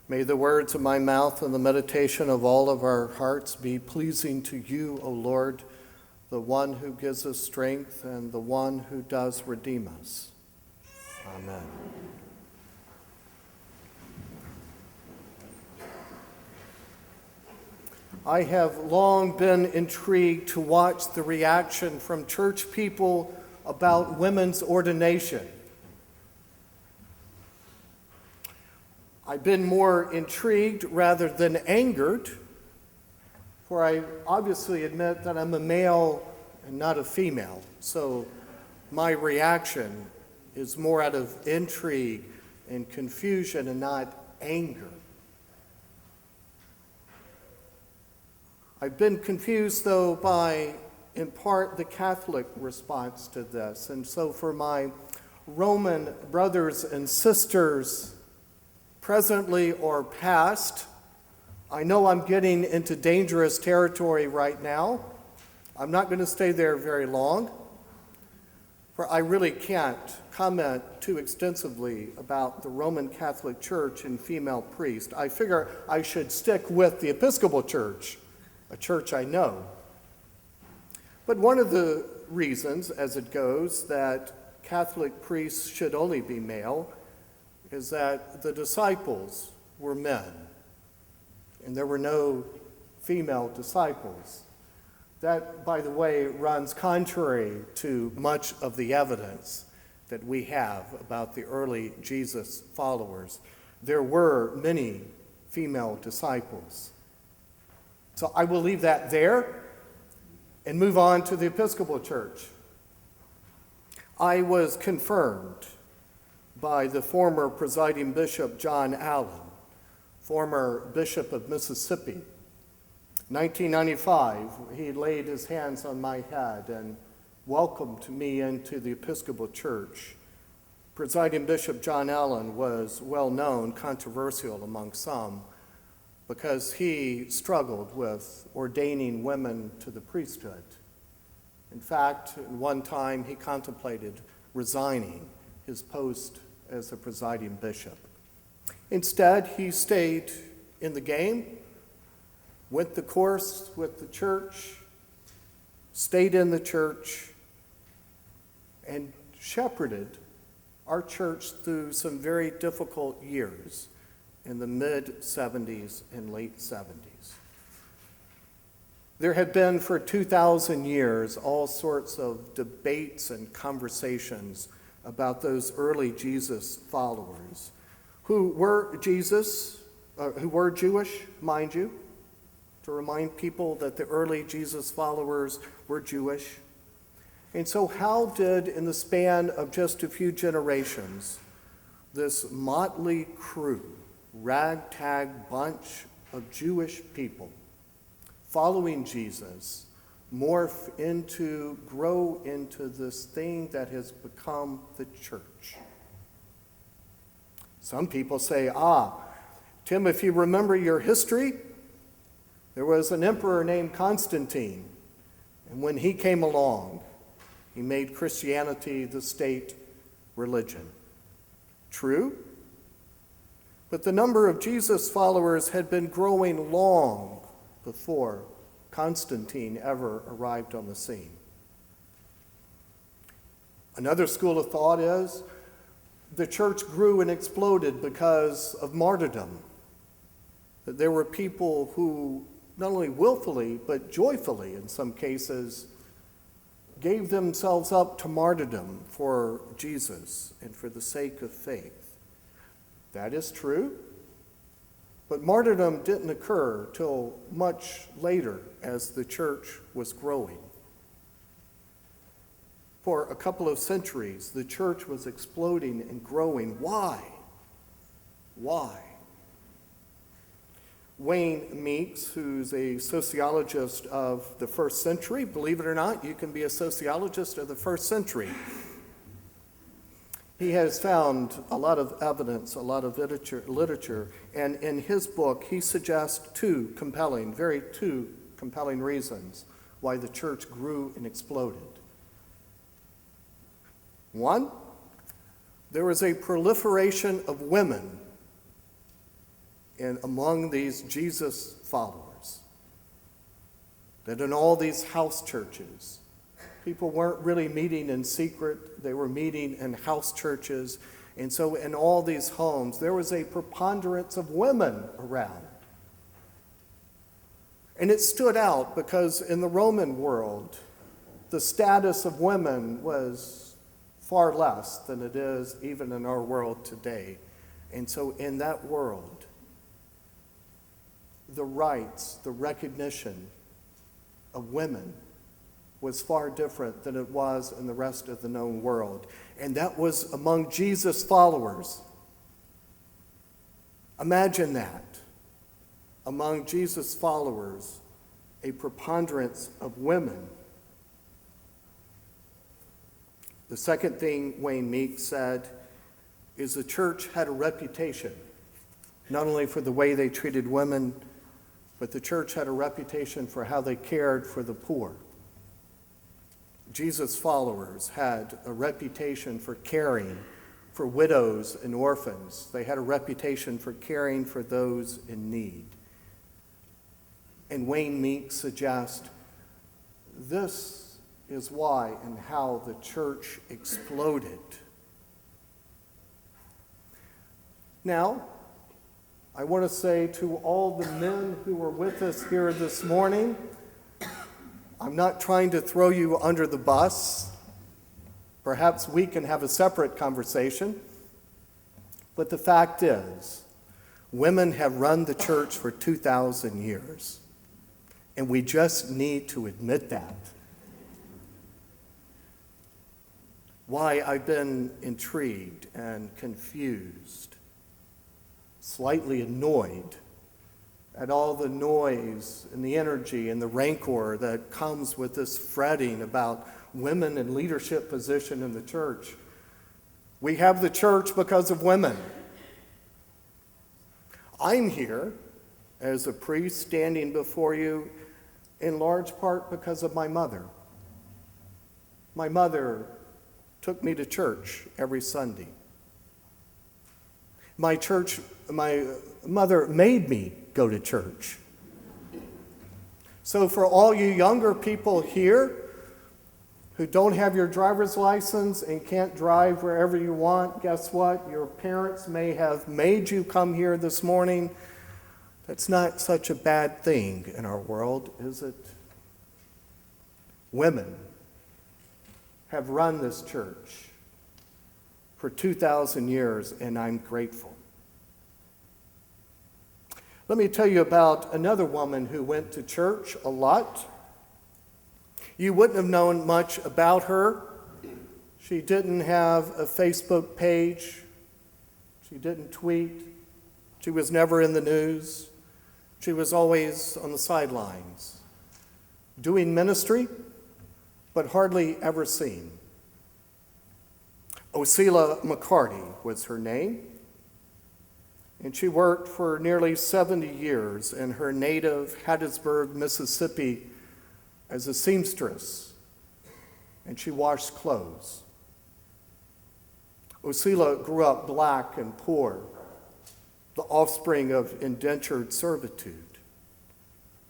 May the words of my mouth and the meditation of all of our hearts be pleasing to you, O Lord, the one who gives us strength and the one who does redeem us. Amen. I have long been intrigued to watch the reaction from church people about women's ordination. I've been more intrigued rather than angered, for I obviously admit that I'm a male and not a female, so my reaction is more out of intrigue and confusion and not anger. I've been confused, though, by, in part, the Catholic response to this. And so for my Roman brothers and sisters, presently or past, I know I'm getting into dangerous territory right now. I'm not going to stay there very long, for I really can't comment too extensively about the Roman Catholic Church and female priests. I figure I should stick with the Episcopal Church, a church I know. But one of the reasons, as it goes, that Catholic priests should only be male is that the disciples were men, and there were no female disciples. That, by the way, runs contrary to much of the evidence that we have about the early Jesus followers. There were many female disciples. So I will leave that there and move on to the Episcopal Church. I was confirmed by the former presiding bishop, John Allen, former bishop of Mississippi. 1995, he laid his hands on my head and welcomed me into the Episcopal Church. Presiding Bishop John Allen was well known, controversial among some, because he struggled with ordaining women to the priesthood. In fact, at one time he contemplated resigning his post as a presiding bishop. Instead, he stayed in the game, went the course with the church, stayed in the church, and shepherded our church through some very difficult years in the mid-70s and late 70s. There had been for 2,000 years all sorts of debates and conversations about those early Jesus followers who were Jewish, mind you, to remind people that the early Jesus followers were Jewish. And so how did, in the span of just a few generations, this motley crew, ragtag bunch of Jewish people following Jesus grow into this thing that has become the church? Some people say, Tim, if you remember your history, there was an emperor named Constantine, and when he came along, he made Christianity the state religion. True, but the number of Jesus followers had been growing long before Constantine ever arrived on the scene. Another school of thought is the church grew and exploded because of martyrdom. That there were people who not only willfully, but joyfully in some cases, gave themselves up to martyrdom for Jesus and for the sake of faith. That is true, but martyrdom didn't occur till much later as the church was growing. For a couple of centuries, the church was exploding and growing. Why? Wayne Meeks, who's a sociologist of the first century, believe it or not, you can be a sociologist of the first century. He has found a lot of evidence, a lot of literature, and in his book, he suggests two compelling reasons why the church grew and exploded. One, there was a proliferation of women among these Jesus followers, that in all these house churches, people weren't really meeting in secret, they were meeting in house churches. And so in all these homes, there was a preponderance of women around. And it stood out because in the Roman world, the status of women was far less than it is even in our world today. And so in that world, the rights, the recognition of women was far different than it was in the rest of the known world. And that was among Jesus' followers. Imagine that. Among Jesus' followers, a preponderance of women. The second thing Wayne Meeks said is the church had a reputation, not only for the way they treated women, but the church had a reputation for how they cared for the poor. Jesus' followers had a reputation for caring for widows and orphans. They had a reputation for caring for those in need. And Wayne Meeks suggests this is why and how the church exploded. Now, I want to say to all the men who are with us here this morning, I'm not trying to throw you under the bus. Perhaps we can have a separate conversation. But the fact is, women have run the church for 2,000 years. And we just need to admit that. Why I've been intrigued and confused, slightly annoyed at all the noise and the energy and the rancor that comes with this fretting about women in leadership position in the church. We have the church because of women. I'm here as a priest standing before you in large part because of my mother. My mother took me to church every Sunday. My mother made me go to church. So for all you younger people here who don't have your driver's license and can't drive wherever you want, guess what? Your parents may have made you come here this morning. That's not such a bad thing in our world, is it? Women have run this church for 2,000 years, and I'm grateful. Let me tell you about another woman who went to church a lot. You wouldn't have known much about her. She didn't have a Facebook page. She didn't tweet. She was never in the news. She was always on the sidelines, doing ministry, but hardly ever seen. Osceola McCarty was her name. And she worked for nearly 70 years in her native Hattiesburg, Mississippi, as a seamstress, and she washed clothes. Osceola grew up black and poor, the offspring of indentured servitude.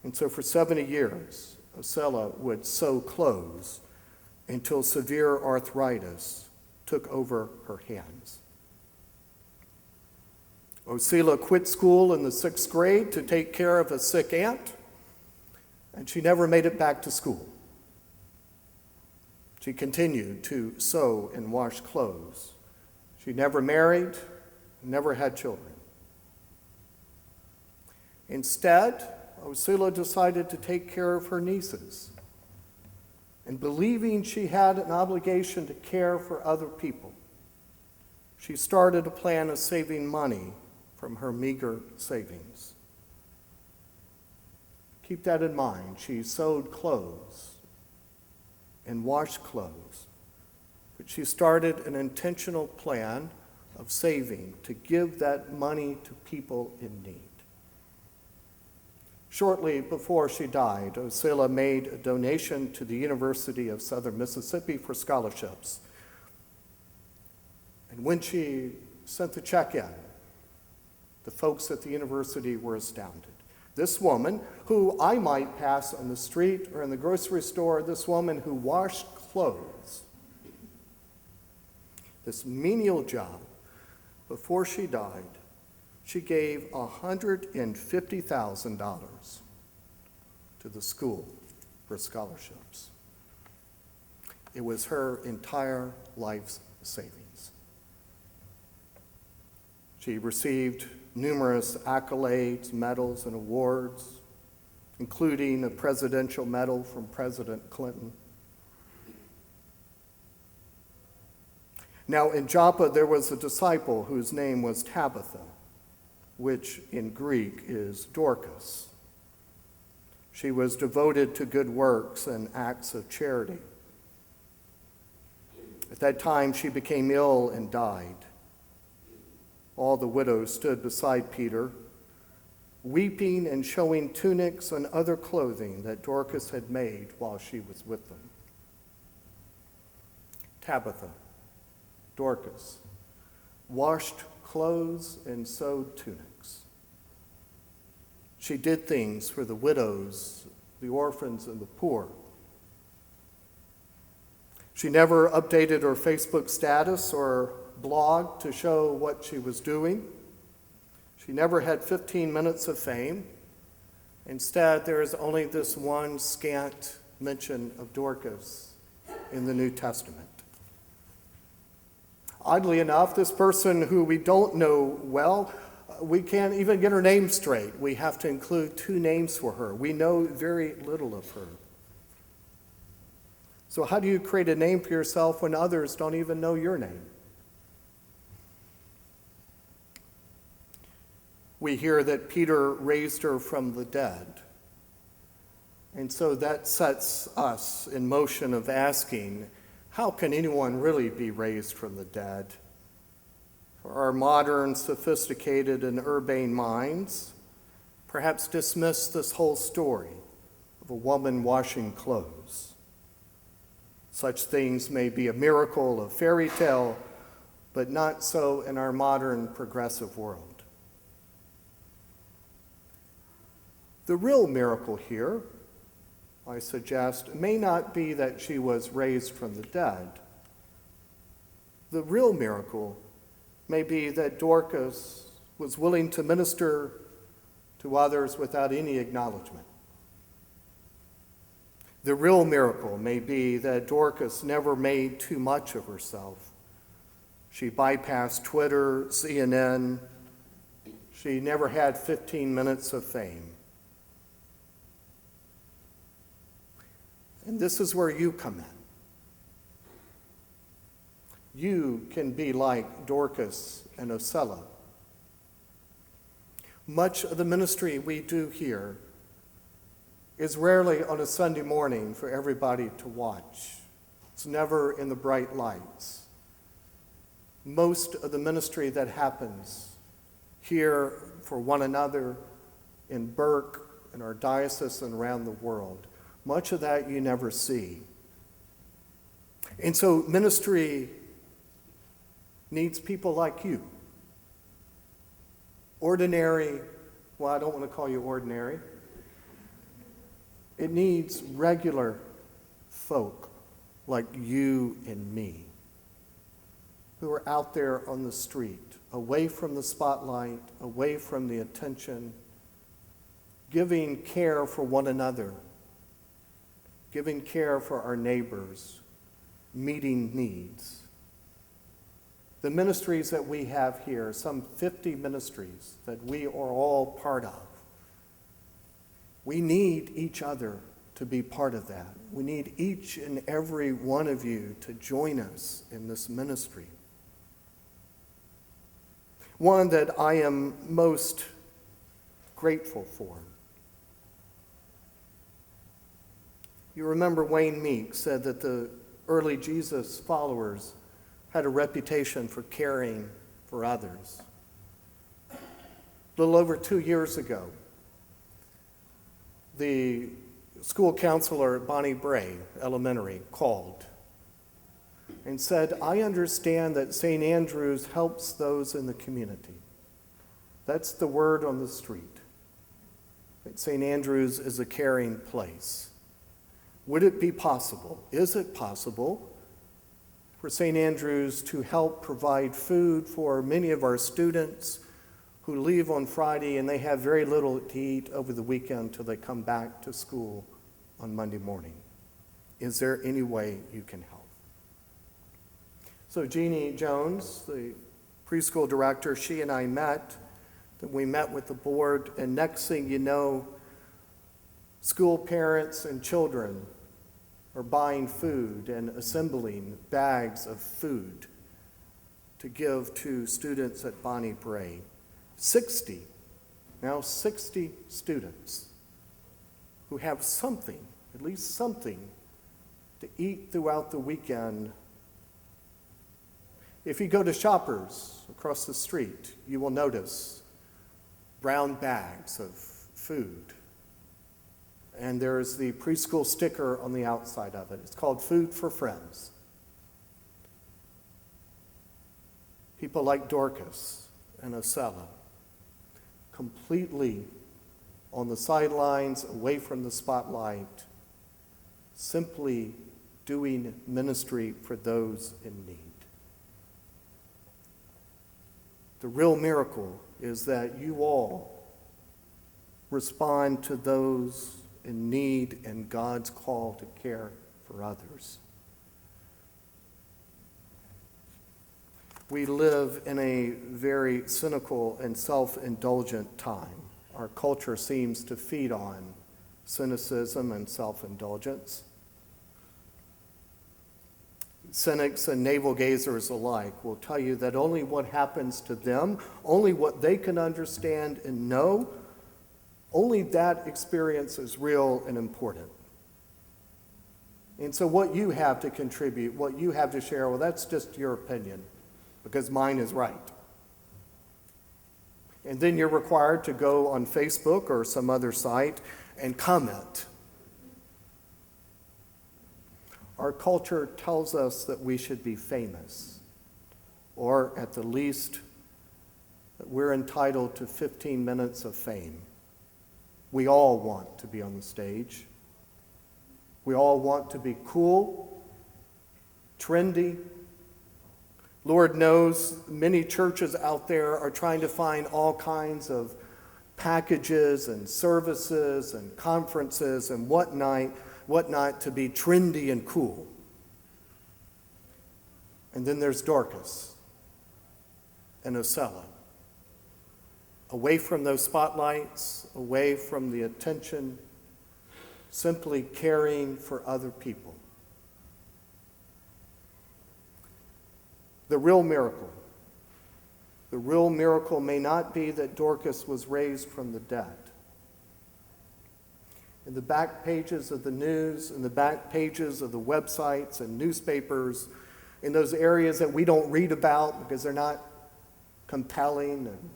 And so for 70 years, Osceola would sew clothes until severe arthritis took over her hands. Osceola quit school in the 6th grade to take care of a sick aunt, and she never made it back to school. She continued to sew and wash clothes. She never married, never had children. Instead, Osceola decided to take care of her nieces, and believing she had an obligation to care for other people, she started a plan of saving money from her meager savings. Keep that in mind. She sewed clothes and washed clothes, but she started an intentional plan of saving to give that money to people in need. Shortly before she died, Osceola made a donation to the University of Southern Mississippi for scholarships. And when she sent the check in, The folks at the university were astounded. This woman, who I might pass on the street or in the grocery store, this woman who washed clothes, this menial job, before she died, she gave $150,000 to the school for scholarships. It was her entire life's savings. She received numerous accolades, medals, and awards, including a presidential medal from President Clinton. Now, in Joppa, there was a disciple whose name was Tabitha, which in Greek is Dorcas. She was devoted to good works and acts of charity. At that time, she became ill and died. All the widows stood beside Peter, weeping and showing tunics and other clothing that Dorcas had made while she was with them. Tabitha, Dorcas, washed clothes and sewed tunics. She did things for the widows, the orphans, and the poor. She never updated her Facebook status or blog to show what she was doing. She never had 15 minutes of fame. Instead, there is only this one scant mention of Dorcas in the New Testament. Oddly enough, this person who we don't know well, we can't even get her name straight. We have to include two names for her. We know very little of her. So how do you create a name for yourself when others don't even know your name? We hear that Peter raised her from the dead. And so that sets us in motion of asking, how can anyone really be raised from the dead? For our modern, sophisticated, and urbane minds perhaps dismiss this whole story of a woman washing clothes. Such things may be a miracle, a fairy tale, but not so in our modern progressive world. The real miracle here, I suggest, may not be that she was raised from the dead. The real miracle may be that Dorcas was willing to minister to others without any acknowledgement. The real miracle may be that Dorcas never made too much of herself. She bypassed Twitter, CNN. She never had 15 minutes of fame. And this is where you come in. You can be like Dorcas and Ocella. Much of the ministry we do here is rarely on a Sunday morning for everybody to watch. It's never in the bright lights. Most of the ministry that happens here for one another in Burke, in our diocese, and around the world, much of that you never see. And so ministry needs people like you. Ordinary, well, I don't want to call you ordinary. It needs regular folk like you and me who are out there on the street, away from the spotlight, away from the attention, giving care for one another, giving care for our neighbors, meeting needs. The ministries that we have here, some 50 ministries that we are all part of, we need each other to be part of that. We need each and every one of you to join us in this ministry. One that I am most grateful for. You remember Wayne Meek said that the early Jesus followers had a reputation for caring for others. A little over 2 years ago, the school counselor at Bonnie Bray Elementary called and said, I understand that St. Andrews helps those in the community, That's the word on the street. That St. Andrews is a caring place. Would it be possible, is it possible, for St. Andrews to help provide food for many of our students who leave on Friday and they have very little to eat over the weekend till they come back to school on Monday morning? Is there any way you can help? So Jeannie Jones, the preschool director, she and I met. Then we met with the board, and next thing you know, school parents and children are buying food and assembling bags of food to give to students at Bonnie Bray. 60 students who have something, at least something, to eat throughout the weekend. If you go to Shoppers across the street, you will notice brown bags of food. And there's the preschool sticker on the outside of it. It's called Food for Friends. People like Dorcas and Osella, completely on the sidelines, away from the spotlight, simply doing ministry for those in need. The real miracle is that you all respond to those in need and God's call to care for others. We live in a very cynical and self-indulgent time. Our culture seems to feed on cynicism and self-indulgence. Cynics and navel-gazers alike will tell you that only what happens to them, only what they can understand and know, only that experience is real and important. And so what you have to contribute, what you have to share, well, that's just your opinion, because mine is right. And then you're required to go on Facebook or some other site and comment. Our culture tells us that we should be famous, or at the least, that we're entitled to 15 minutes of fame. We all want to be on the stage. We all want to be cool, trendy. Lord knows many churches out there are trying to find all kinds of packages and services and conferences and whatnot to be trendy and cool. And then there's Dorcas and Osella. Away from those spotlights, away from the attention, simply caring for other people. The real miracle may not be that Dorcas was raised from the dead. In the back pages of the news, in the back pages of the websites and newspapers, in those areas that we don't read about because they're not compelling and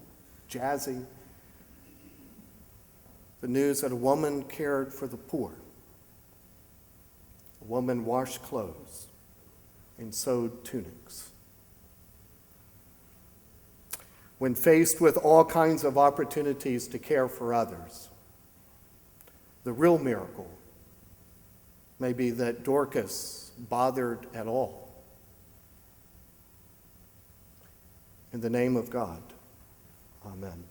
jazzy, the news that a woman cared for the poor, a woman washed clothes and sewed tunics. When faced with all kinds of opportunities to care for others, the real miracle may be that Dorcas bothered at all. In the name of God, amen.